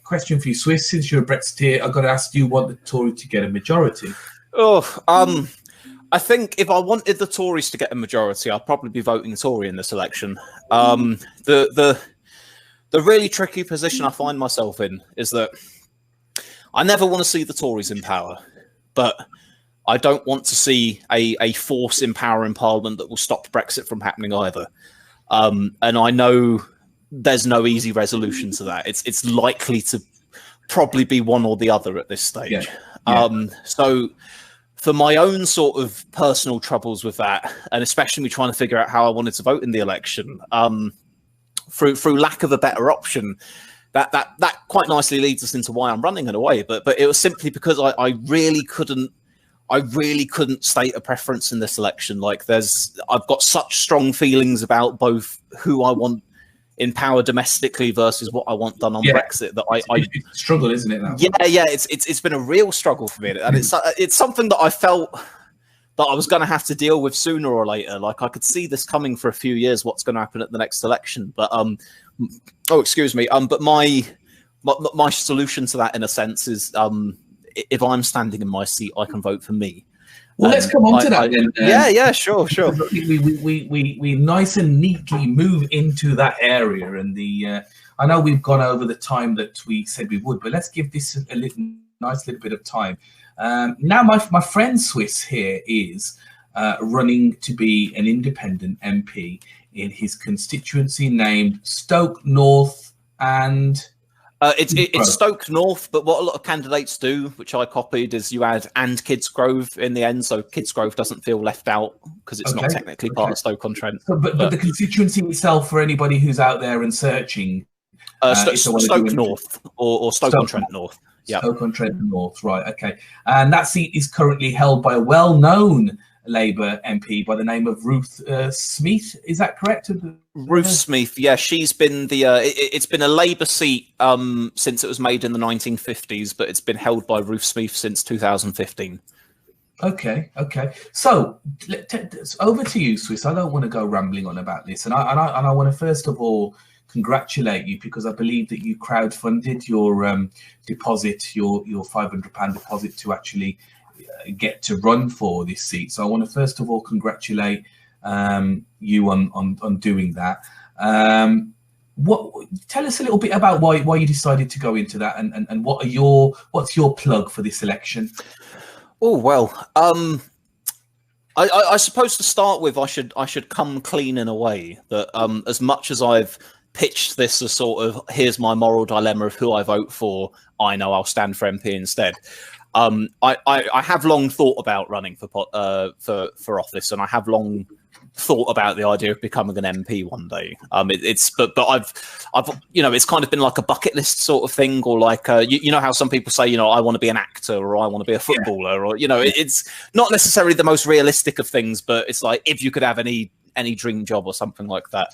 Question for you, Swiss. Since you're a Brexiteer, I've got to ask, do you want the Tories to get a majority? I think if I wanted the Tories to get a majority, I'd probably be voting Tory in this election. The really tricky position I find myself in is that I never want to see the Tories in power, but I don't want to see a force in power in Parliament that will stop Brexit from happening either. And I know there's no easy resolution to that. It's likely to probably be one or the other at this stage. So for my own sort of personal troubles with that, and especially me trying to figure out how I wanted to vote in the election, through lack of a better option, that quite nicely leads us into why I'm running in a way. But it was simply because I really couldn't state a preference in this election. Like I've got such strong feelings about both who I want in power domestically versus what I want done on Brexit that I struggle, isn't it? It's been a real struggle for me, and it's something that I felt that I was going to have to deal with sooner or later. Like I could see this coming for a few years, what's going to happen at the next election. But but my solution to that, in a sense, is if I'm standing in my seat, I can vote for me. Well, let's come on to that then. Sure. We nice and neatly move into that area, and I know we've gone over the time that we said we would, but let's give this a nice little bit of time. Now, my friend Swiss here is running to be an independent MP in his constituency named Stoke North and. It's Stoke North, but what a lot of candidates do, which I copied, is you add "and Kidsgrove" in the end, so Kidsgrove doesn't feel left out because it's not technically part of Stoke-on-Trent. But the constituency itself, for anybody who's out there and searching, Stoke North or Stoke-on-Trent North. Yeah, Stoke-on-Trent North, right? Okay, and that seat is currently held by a well-known Labour MP by the name of Ruth Smith. Is that correct? Ruth Smith, yeah, she's been it's been a Labour seat since it was made in the 1950s, but it's been held by Ruth Smith since 2015. Okay. So over to you, Swiss. I don't want to go rambling on about this, and I want to first of all congratulate you, because I believe that you crowdfunded your deposit, your £500 deposit to actually get to run for this seat. So I want to first of all congratulate you on doing that. Tell us a little bit about why you decided to go into that, and what's your plug for this election? Oh well, I suppose to start with, I should come clean in a way that as much as I've pitched this as sort of, here's my moral dilemma of who I vote for, I know I'll stand for MP instead. I have long thought about running for office, and I have long thought about the idea of becoming an MP one day. But I've it's kind of been like a bucket list sort of thing, or like you know how some people say, I want to be an actor, or I want to be a footballer, or it's not necessarily the most realistic of things, but it's like if you could have any dream job or something like that.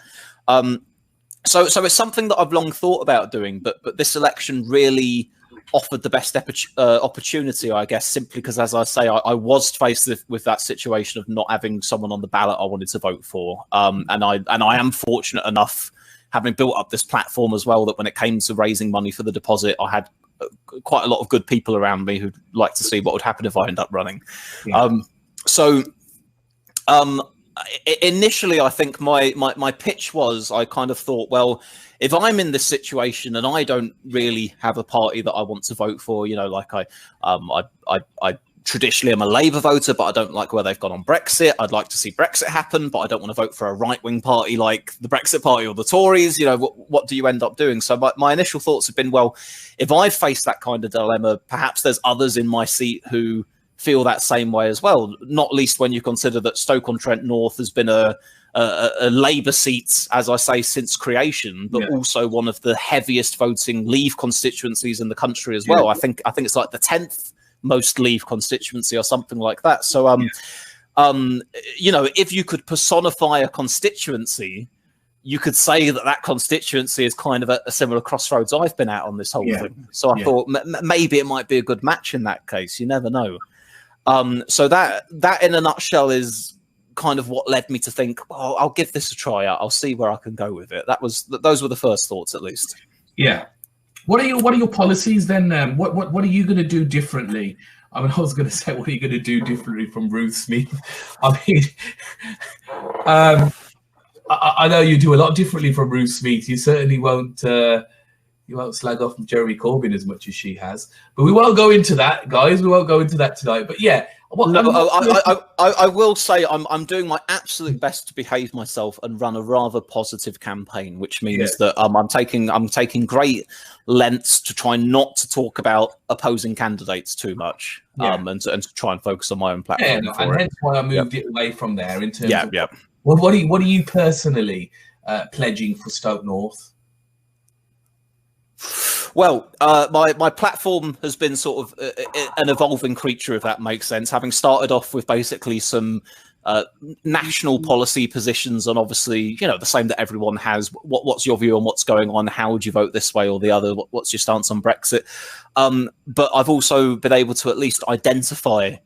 So it's something that I've long thought about doing, but this election really offered the best opportunity, I guess, simply because, as I say, I was faced with that situation of not having someone on the ballot I wanted to vote for, and I am fortunate enough, having built up this platform as well, that when it came to raising money for the deposit, I had quite a lot of good people around me who'd like to see what would happen if I end up running. Initially, I think my pitch was, I kind of thought, well, if I'm in this situation and I don't really have a party that I want to vote for, like I traditionally am a Labour voter, but I don't like where they've gone on Brexit. I'd like to see Brexit happen, but I don't want to vote for a right-wing party like the Brexit Party or the Tories. What do you end up doing? So my initial thoughts have been, well, if I've faced that kind of dilemma, perhaps there's others in my seat who feel that same way as well, not least when you consider that Stoke-on-Trent North has been a Labour seat, as I say, since creation, but also one of the heaviest voting Leave constituencies in the country as well. I think it's like the 10th most Leave constituency or something like that. So if you could personify a constituency, you could say that constituency is kind of a similar crossroads I've been at on this whole thing. So I thought maybe it might be a good match in that case. You never know. So that in a nutshell is kind of what led me to think, well, I'll give this a try. I'll see where I can go with it. Those were the first thoughts, at least. Yeah. What are your policies then? What are you going to do differently? I mean, I was going to say, what are you going to do differently from Ruth Smith? I mean, I know you do a lot differently from Ruth Smith. You certainly won't. You won't slag off Jeremy Corbyn as much as she has. But we won't go into that, guys. We won't go into that tonight. But yeah. I will say I'm doing my absolute best to behave myself and run a rather positive campaign, which means that I'm taking great lengths to try not to talk about opposing candidates too much, and to try and focus on my own platform. Yeah, and hence why I moved it away from there in terms of yeah. What are you personally pledging for Stoke North? Well, my platform has been sort of an evolving creature, if that makes sense. Having started off with basically some national policy positions, and obviously, the same that everyone has. What's your view on what's going on? How would you vote this way or the other? What's your stance on Brexit? But I've also been able to at least identify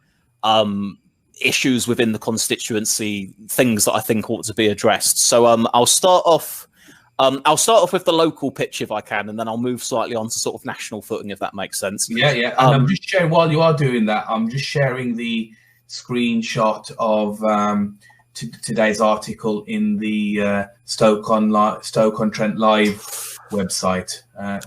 issues within the constituency, things that I think ought to be addressed. So I'll start off with the local pitch if I can, and then I'll move slightly onto sort of national footing, if that makes sense. Yeah. And I'm just sharing, while you are doing that, I'm just sharing the screenshot of today's article in the Stoke-on-Trent Live website. I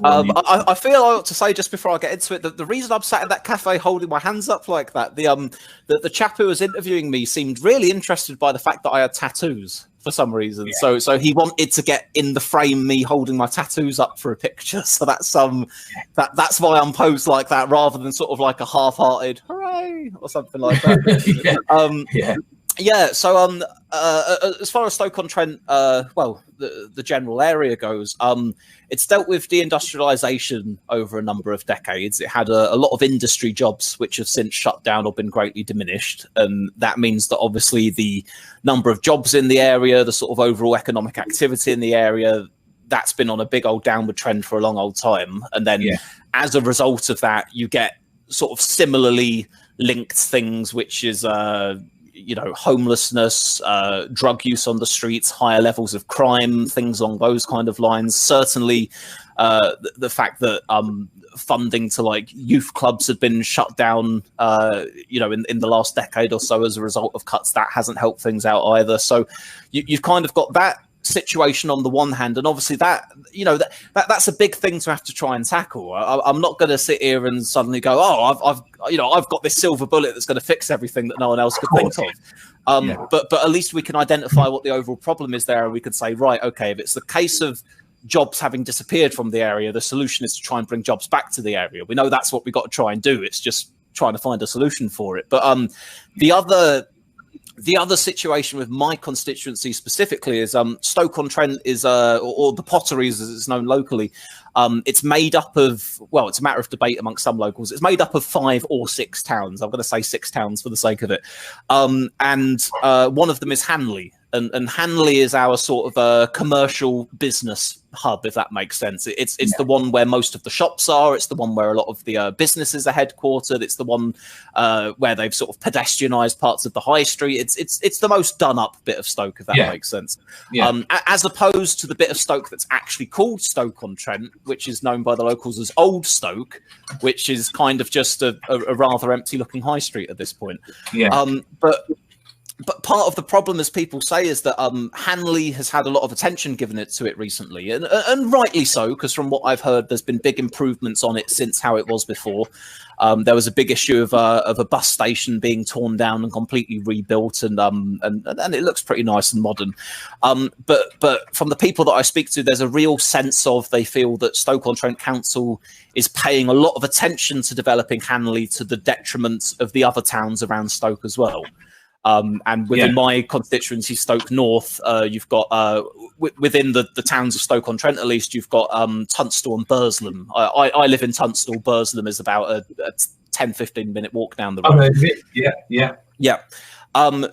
feel I ought to say, just before I get into it, that the reason I'm sat in that cafe holding my hands up like that, the chap who was interviewing me seemed really interested by the fact that I had tattoos for some reason. Yeah. So he wanted to get in the frame me holding my tattoos up for a picture. So that's that's why I'm posed like that, rather than sort of like a half-hearted hooray or something like that. So as far as Stoke-on-Trent, the general area goes, it's dealt with deindustrialisation over a number of decades. It had a lot of industry jobs which have since shut down or been greatly diminished, and that means that obviously the number of jobs in the area, the sort of overall economic activity in the area, that's been on a big old downward trend for a long old time. And then as a result of that, you get sort of similarly linked things, which is homelessness, drug use on the streets, higher levels of crime, things along those kind of lines. Certainly the fact that funding to like youth clubs had been shut down in the last decade or so as a result of cuts, that hasn't helped things out either. So you've kind of got that situation on the one hand, and obviously that's a big thing to have to try and tackle. I'm not going to sit here and suddenly go, I've got this silver bullet that's going to fix everything that no one else could think of. But at least we can identify what the overall problem is there, and we could say, right, okay, if it's the case of jobs having disappeared from the area, the solution is to try and bring jobs back to the area. We know that's what we've got to try and do. It's just trying to find a solution for it. But the other situation with my constituency specifically is Stoke-on-Trent is, or the Potteries as it's known locally, it's made up of, well, it's a matter of debate amongst some locals. It's made up of 5 or 6 towns. I'm going to say 6 towns for the sake of it. And one of them is Hanley. And Hanley is our sort of commercial business hub, if that makes sense. It's the one where most of the shops are. It's the one where a lot of the businesses are headquartered. It's the one where they've sort of pedestrianised parts of the high street. It's the most done up bit of Stoke, if that makes sense. As opposed to the bit of Stoke that's actually called Stoke-on-Trent, which is known by the locals as Old Stoke, which is kind of just a rather empty looking high street at this point. But part of the problem, as people say, is that Hanley has had a lot of attention given to it recently, and rightly so, because from what I've heard, there's been big improvements on it since how it was before. There was a big issue of a bus station being torn down and completely rebuilt, and it looks pretty nice and modern. But from the people that I speak to, there's a real sense of they feel that Stoke-on-Trent Council is paying a lot of attention to developing Hanley to the detriment of the other towns around Stoke as well. And within my constituency, Stoke North, you've got within the towns of Stoke-on-Trent, at least, you've got Tunstall and Burslem. I live in Tunstall. Burslem is about a 10-15 minute walk down the road.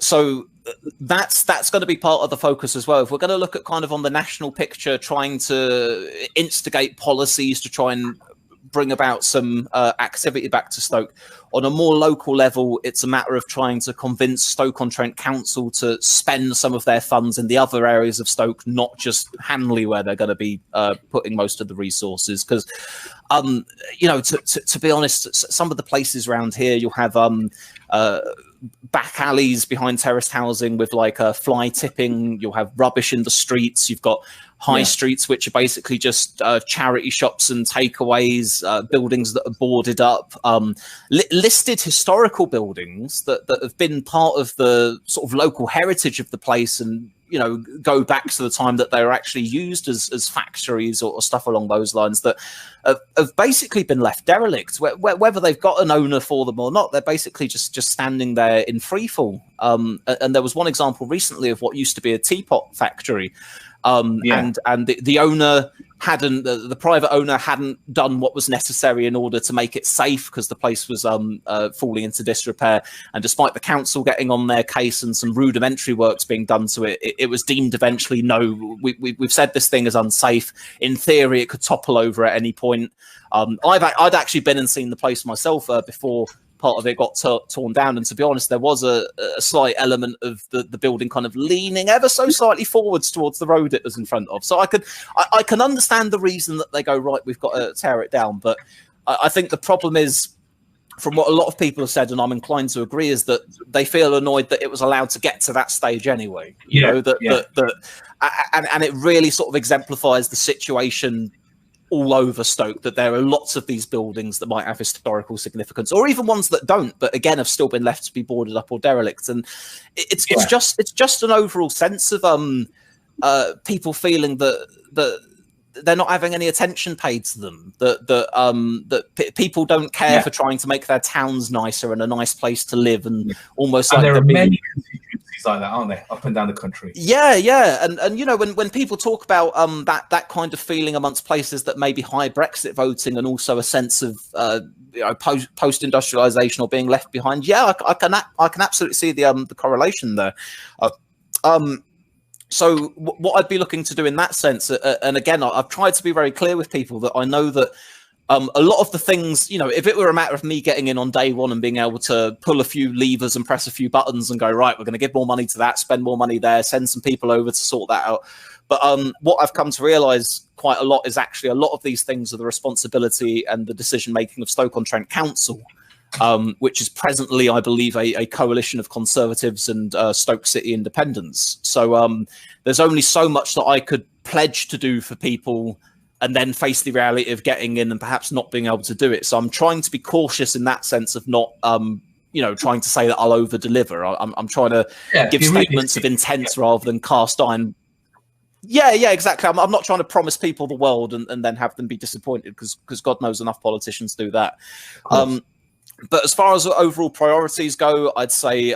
So that's going to be part of the focus as well. If we're going to look at kind of on the national picture, trying to instigate policies to try and bring about some activity back to Stoke. On a more local level, it's a matter of trying to convince Stoke-on-Trent Council to spend some of their funds in the other areas of Stoke, not just Hanley, where they're going to be putting most of the resources. Because, you know, to be honest, some of the places around here, you'll have back alleys behind terraced housing with like fly tipping. You'll have rubbish in the streets. You've got high streets, which are basically just charity shops and takeaways, buildings that are boarded up, listed historical buildings that have been part of the sort of local heritage of the place, and you know, go back to the time that they were actually used as factories or stuff along those lines, that have basically been left derelict. Whether they've got an owner for them or not, they're basically just standing there in freefall. And there was one example recently of what used to be a teapot factory. And the owner hadn't, the private owner hadn't done what was necessary in order to make it safe, because the place was falling into disrepair. And despite the council getting on their case and some rudimentary works being done to it, it was deemed eventually, no, we've said this thing is unsafe. In theory, it could topple over at any point. I'd actually been and seen the place myself before part of it got torn down, and to be honest, there was a slight element of the building kind of leaning ever so slightly forwards towards the road it was in front of. So I can understand the reason that they go, right, we've got to tear it down. But I think the problem is, from what a lot of people have said, and I'm inclined to agree, is that they feel annoyed that it was allowed to get to that stage anyway. You know, and it really sort of exemplifies the situation all over Stoke, that there are lots of these buildings that might have historical significance, or even ones that don't, but again have still been left to be boarded up or derelict. And it's just an overall sense of people feeling that they're not having any attention paid to them, that people don't care for trying to make their towns nicer and a nice place to live, and almost and like there are many constituencies like that, aren't there, up and down the country? And you know, when people talk about that kind of feeling amongst places that maybe high Brexit voting, and also a sense of you know, post-industrialization or being left behind, I can absolutely see the correlation there. So what I'd be looking to do in that sense, and again, I've tried to be very clear with people that I know that a lot of the things, you know, if it were a matter of me getting in on day one and being able to pull a few levers and press a few buttons and go, right, we're going to give more money to that, spend more money there, send some people over to sort that out. But what I've come to realize quite a lot is actually a lot of these things are the responsibility and the decision-making of Stoke-on-Trent Council, which is presently, I believe, a coalition of Conservatives and Stoke City Independents. So there's only so much that I could pledge to do for people and then face the reality of getting in and perhaps not being able to do it. So I'm trying to be cautious in that sense of not, you know, trying to say that I'll over-deliver. I'm trying to give statements of intent rather than cast iron. Yeah, exactly. I'm not trying to promise people the world and then have them be disappointed, because God knows enough politicians do that. But as far as overall priorities go, I'd say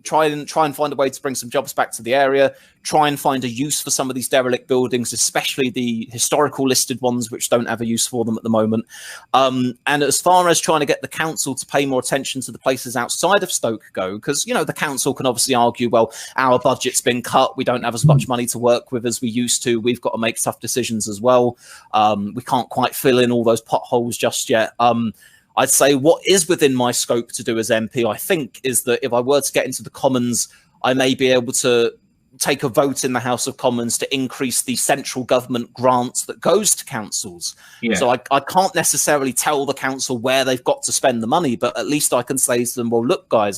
try and find a way to bring some jobs back to the area. Try and find a use for some of these derelict buildings, especially the historical listed ones, which don't have a use for them at the moment. And as far as trying to get the council to pay more attention to the places outside of Stoke go, because, you know, the council can obviously argue, well, our budget's been cut. We don't have as much money to work with as we used to. We've got to make tough decisions as well. We can't quite fill in all those potholes just yet. I'd say what is within my scope to do as MP, I think, is that if I were to get into the Commons, I may be able to take a vote in the House of Commons to increase the central government grants that goes to councils. So I can't necessarily tell the council where they've got to spend the money, but at least I can say to them, well, look, guys,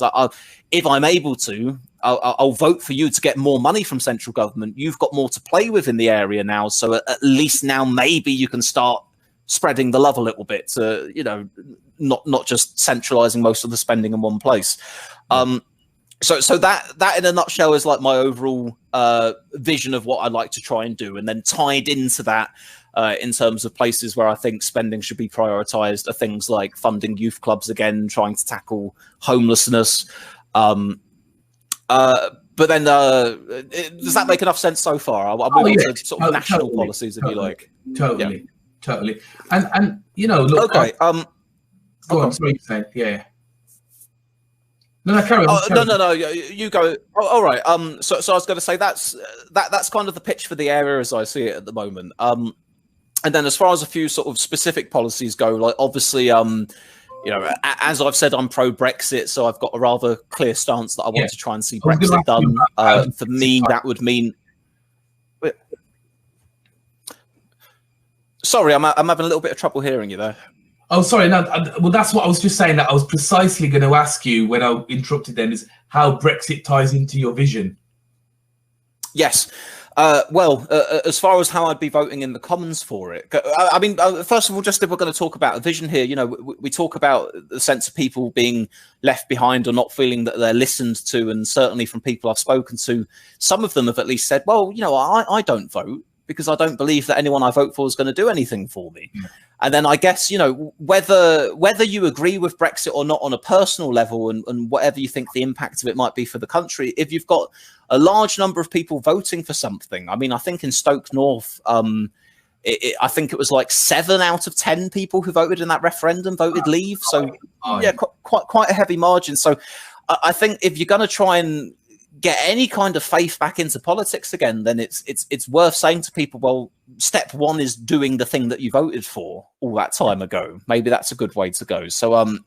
if I'm able to, I'll vote for you to get more money from central government. You've got more to play with in the area now. So at least now maybe you can start spreading the love a little bit to, you know, not just centralizing most of the spending in one place. So that in a nutshell is like my overall vision of what I'd like to try and do. And then tied into that in terms of places where I think spending should be prioritized are things like funding youth clubs again, trying to tackle homelessness. But then does that make enough sense so far? I'll move on to sort of national policies if you like. Totally. And you know, look. Okay. Go on. Sorry, yeah. No, carry on. No. You go. Oh, all right. So I was going to say that's kind of the pitch for the area as I see it at the moment. And then as far as a few sort of specific policies go, like obviously, you know, as I've said, I'm pro-Brexit, so I've got a rather clear stance that I want to try and see Brexit done. For me, that would mean... Sorry, I'm having a little bit of trouble hearing you there. Oh, sorry. No, well, that's what I was just saying. That I was precisely going to ask you when I interrupted them, is how Brexit ties into your vision. Yes. Well, as far as how I'd be voting in the Commons for it, I mean, first of all, just if we're going to talk about a vision here, you know, we talk about the sense of people being left behind or not feeling that they're listened to. And certainly from people I've spoken to, some of them have at least said, well, you know, I don't vote because I don't believe that anyone I vote for is going to do anything for me. Yeah. And then I guess, you know, whether you agree with Brexit or not on a personal level and whatever you think the impact of it might be for the country, if you've got a large number of people voting for something, I mean, I think in Stoke North, I think it was like 7 out of 10 people who voted in that referendum voted leave. So, yeah, quite a heavy margin. So I think if you're going to try and get any kind of faith back into politics again, then it's worth saying to people, well, step one is doing the thing that you voted for all that time ago. Maybe that's a good way to go. So on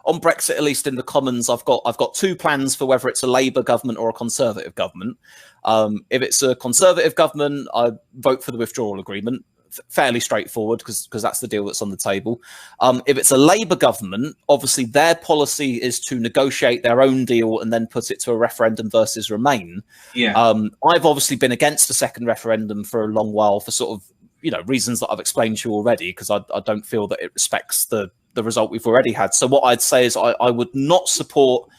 Brexit, at least in the Commons, I've got 2 plans for whether it's a Labour government or a Conservative government. If it's a Conservative government, I vote for the withdrawal agreement. Fairly straightforward because that's the deal that's on the table. If it's a Labour government, obviously their policy is to negotiate their own deal and then put it to a referendum versus Remain. Yeah. I've obviously been against the second referendum for a long while for sort of, you know, reasons that I've explained to you already, because I don't feel that it respects the result we've already had. So what I'd say is I would not support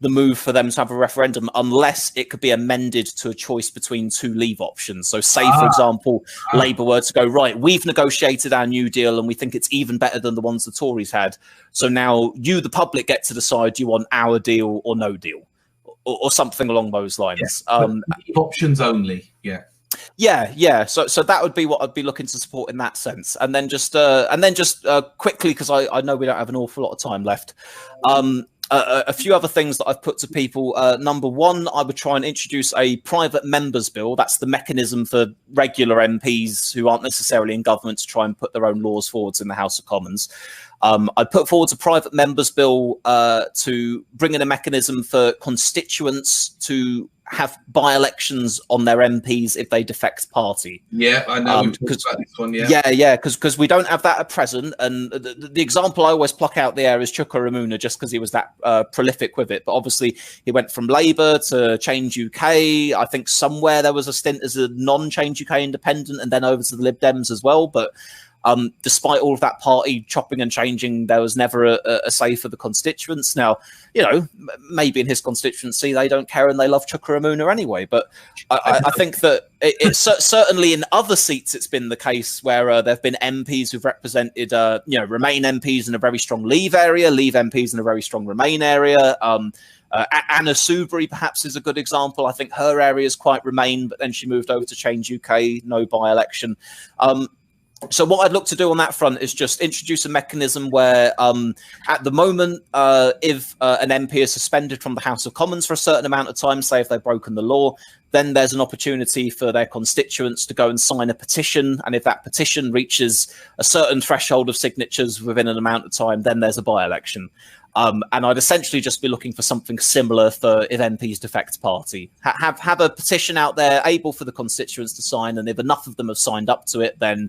the move for them to have a referendum unless it could be amended to a choice between 2 leave options. So say, for example, Labour were to go, right, we've negotiated our new deal and we think it's even better than the ones the Tories had. So now you, the public, get to decide, do you want our deal or no deal, or something along those lines. Yeah, options only. Yeah. Yeah. So that would be what I'd be looking to support in that sense. And then just quickly, because I know we don't have an awful lot of time left. A few other things that I've put to people. Number one, I would try and introduce a private members bill. That's the mechanism for regular MPs who aren't necessarily in government to try and put their own laws forwards in the House of Commons. I'd put forward a private members bill to bring in a mechanism for constituents to have by-elections on their MPs if they defect party. Yeah, I know. We've talked about this one, yeah. Because we don't have that at present. And the example I always pluck out there is Chuka Ramuna, just because he was that prolific with it. But obviously, he went from Labour to Change UK. I think somewhere there was a stint as a non-Change UK independent, and then over to the Lib Dems as well. But despite all of that party chopping and changing, there was never a say for the constituents. Now, you know, maybe in his constituency they don't care and they love Chuka Ramuna anyway. But I think that it's certainly in other seats it's been the case where there have been MPs who've represented, you know, Remain MPs in a very strong Leave area, Leave MPs in a very strong Remain area. Anna Soubry perhaps is a good example. I think her area is quite Remain, but then she moved over to Change UK, no by-election. So what I'd look to do on that front is just introduce a mechanism where at the moment, if an MP is suspended from the House of Commons for a certain amount of time, say if they've broken the law, then there's an opportunity for their constituents to go and sign a petition. And if that petition reaches a certain threshold of signatures within an amount of time, then there's a by-election. And I'd essentially just be looking for something similar for if MPs defect party. Have a petition out there able for the constituents to sign. And if enough of them have signed up to it, then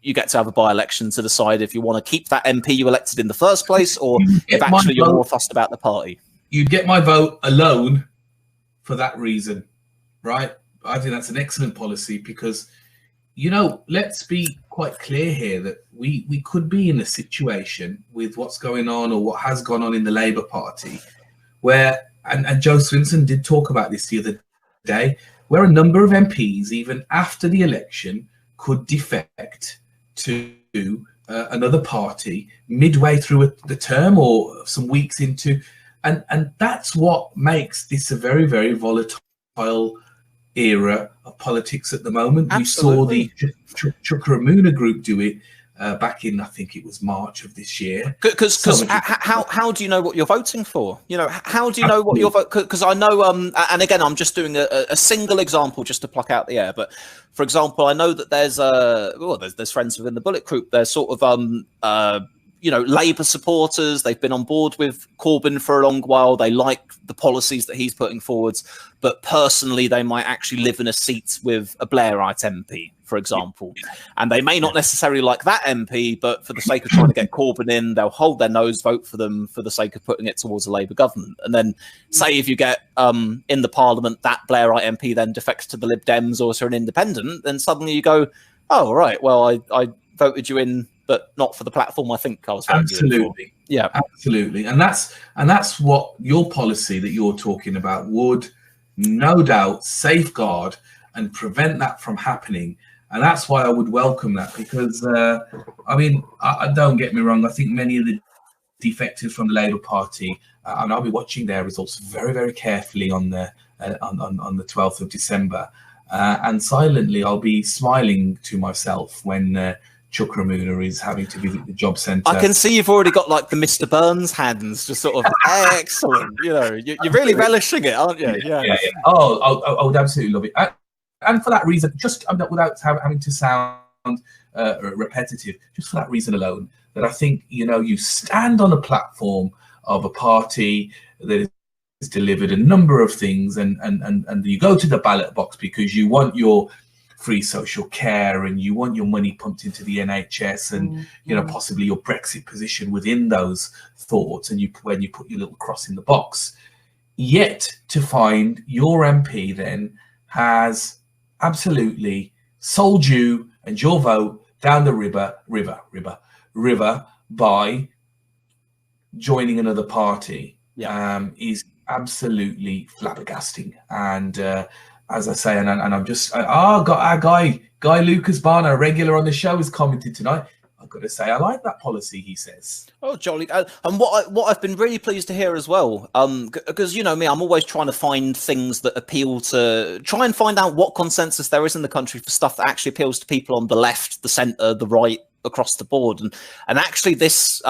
you get to have a by-election to decide if you want to keep that MP you elected in the first place, or if actually you're more fussed about the party. You'd get my vote alone for that reason, right? I think that's an excellent policy because, you know, let's be quite clear here that we could be in a situation with what's going on or what has gone on in the Labour Party where, and Joe Swinson did talk about this the other day, where a number of MPs, even after the election, could defect to another party midway through the term or some weeks into, and that's what makes this a very, very volatile era of politics at the moment. Absolutely. We saw the Chuka Ramuna group do it back in, I think it was March of this year. Because how do you know what you're voting for? You know, how do you know what you're voting? Because I know, and again, I'm just doing a single example just to pluck out the air. But for example, I know that there's friends within the Bullet Group. There's sort of you know, Labour supporters. They've been on board with Corbyn for a long while. They like the policies that he's putting forwards, but personally, they might actually live in a seat with a Blairite MP, for example, and they may not necessarily like that MP, but for the sake of trying to get Corbyn in, they'll hold their nose, vote for them for the sake of putting it towards a Labour government. And then, say if you get in the Parliament that Blairite MP then defects to the Lib Dems or to an independent, then suddenly you go, oh right, well I voted you in, but not for the platform I think I was voting you in for. Yeah, absolutely. And that's what your policy that you're talking about would no doubt safeguard and prevent that from happening. And that's why I would welcome that, because I mean, don't get me wrong, I think many of the defectors from the Labour Party, and I'll be watching their results very, very carefully on the 12th of December, and silently I'll be smiling to myself when Chuck Ramuna is having to visit the job centre. I can see you've already got like the Mr. Burns hands, just sort of excellent. You know, you're really relishing it, aren't you? Yeah. Oh, I would absolutely love it. And for that reason, just without having to sound repetitive, just for that reason alone, that I think, you know, you stand on a platform of a party that has delivered a number of things, and you go to the ballot box because you want your free social care and you want your money pumped into the NHS and you know, possibly your Brexit position within those thoughts, and when you put your little cross in the box, yet to find your MP then has absolutely sold you and your vote down the river by joining another party is absolutely flabbergasting. And as I say, and I'm just, got our guy Lucas Barner, regular on the show, has commented tonight. I've got to say, I like that policy, he says. Oh, jolly. And what I've been really pleased to hear as well, because, you know me, I'm always trying to find things that appeal to, try and find out what consensus there is in the country for stuff that actually appeals to people on the left, the centre, the right, across the board. And actually this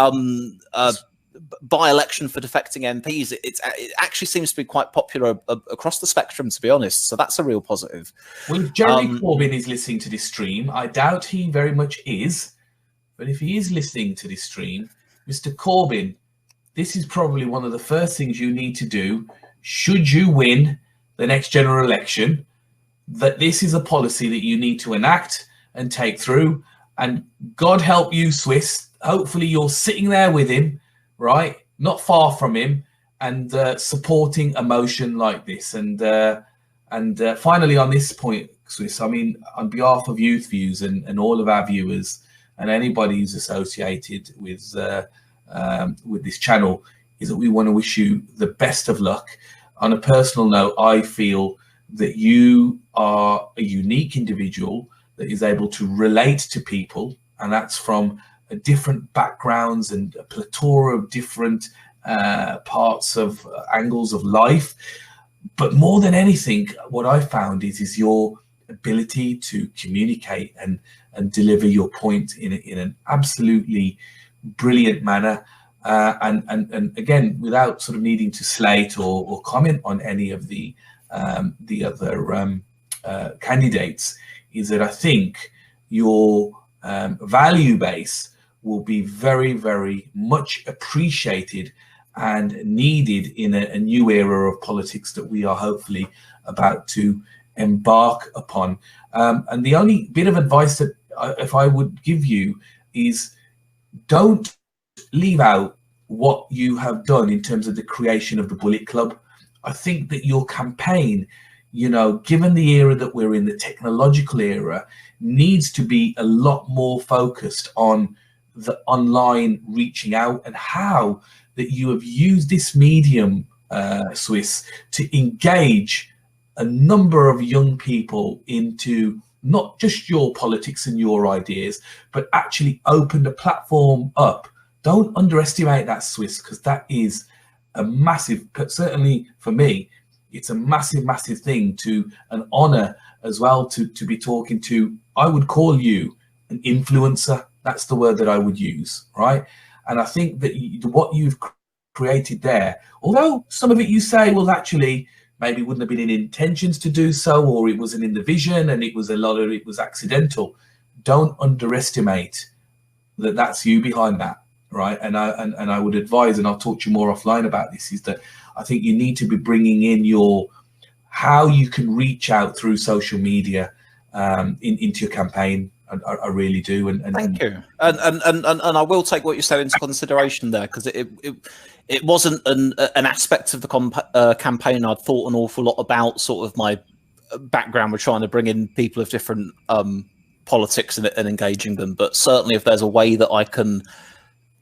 by-election for defecting MPs, it actually seems to be quite popular across the spectrum, to be honest. So that's a real positive. Well, if Jeremy Corbyn is listening to this stream, I doubt he very much is, but if he is listening to this stream, Mr. Corbyn, this is probably one of the first things you need to do should you win the next general election, that this is a policy that you need to enact and take through. And God help you, Swiss, hopefully you're sitting there with him, right, not far from him, and supporting a motion like this. And finally, on this point, Swiss, I mean, on behalf of Youthviewz and all of our viewers and anybody who's associated with this channel, is that we want to wish you the best of luck. On a personal note, I feel that you are a unique individual that is able to relate to people, and that's from different backgrounds and a plethora of different parts of angles of life. But more than anything, what I found is your ability to communicate and deliver your point in an absolutely brilliant manner. And again, without sort of needing to slate or comment on any of the other candidates, is that I think your value base will be very, very much appreciated and needed in a new era of politics that we are hopefully about to embark upon. And the only bit of advice that if I would give you is, don't leave out what you have done in terms of the creation of the Bullet Club. I think that your campaign, you know, given the era that we're in, the technological era, needs to be a lot more focused on the online reaching out, and how that you have used this medium, Swiss, to engage a number of young people into not just your politics and your ideas, but actually opened a platform up. Don't underestimate that, Swiss, because that is a massive, certainly for me, it's a massive, massive thing, to an honor as well to be talking to, I would call you an influencer, That's the word that I would use, right? And I think that what you've created there, although some of it you say, well, actually, maybe wouldn't have been in intentions to do so, or it wasn't in the vision, and it was a lot of it was accidental. Don't underestimate that that's you behind that, right? And I would advise, and I'll talk to you more offline about this, is that I think you need to be bringing in how you can reach out through social media into your campaign. I really do. And thank you. And I will take what you said into consideration there, because it wasn't an aspect of the campaign I'd thought an awful lot about. Sort of my background with trying to bring in people of different politics and engaging them, but certainly if there's a way that I can,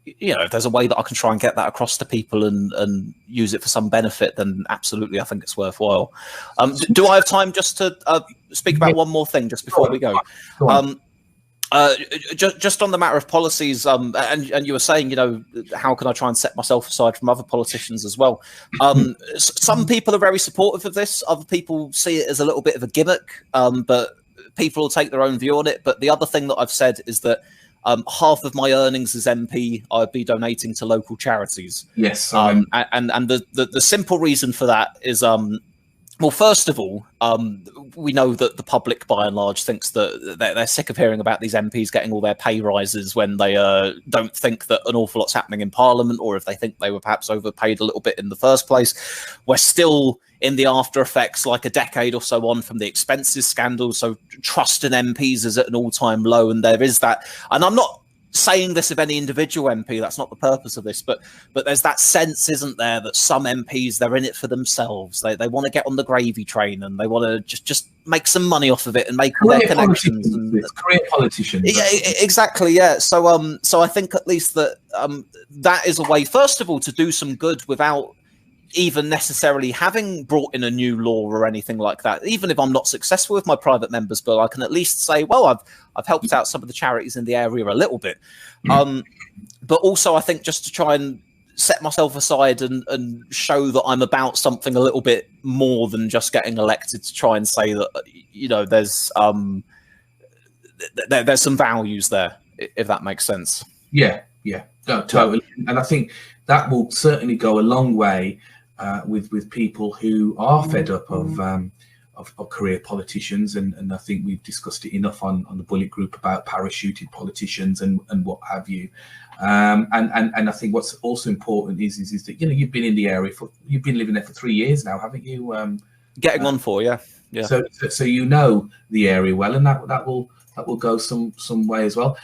if there's a way that I can try and get that across to people and use it for some benefit, then absolutely, I think it's worthwhile. Do I have time just to speak about one more thing just before we go? Just on the matter of policies, and you were saying, how can I try and set myself aside from other politicians as well? Some people are very supportive of this. Other people see it as a little bit of a gimmick, but people will take their own view on it. But the other thing that I've said is that half of my earnings as MP I'd be donating to local charities. Yes. And the simple reason for that is, well, first of all, we know that the public, by and large, thinks that they're sick of hearing about these MPs getting all their pay rises when they don't think that an awful lot's happening in Parliament, or if they think they were perhaps overpaid a little bit in the first place. We're still in the after effects, like a decade or so on from the expenses scandal, so trust in MPs is at an all-time low, and there is that. And I'm not saying this of any individual MP, that's not the purpose of this, but there's that sense, isn't there, that some MPs, they're in it for themselves. They want to get on the gravy train, and they want to just make some money off of it and make their connections. Career politicians. Yeah, exactly. Yeah. So I think at least that that is a way, first of all, to do some good without even necessarily having brought in a new law or anything like that. Even if I'm not successful with my private members bill, I can at least say, well, I've helped out some of the charities in the area a little bit. But also I think just to try and set myself aside and show that I'm about something a little bit more than just getting elected, to try and say that, there's some values there, if that makes sense. Yeah, no, totally. And I think that will certainly go a long way with people who are fed up of career politicians, and I think we've discussed it enough on the Bullet Group about parachuted politicians and what have you. And I think what's also important is that you've been in the area you've been living there for 3 years now, haven't you? Getting on for, yeah. So you know the area well, and that will go some way as well.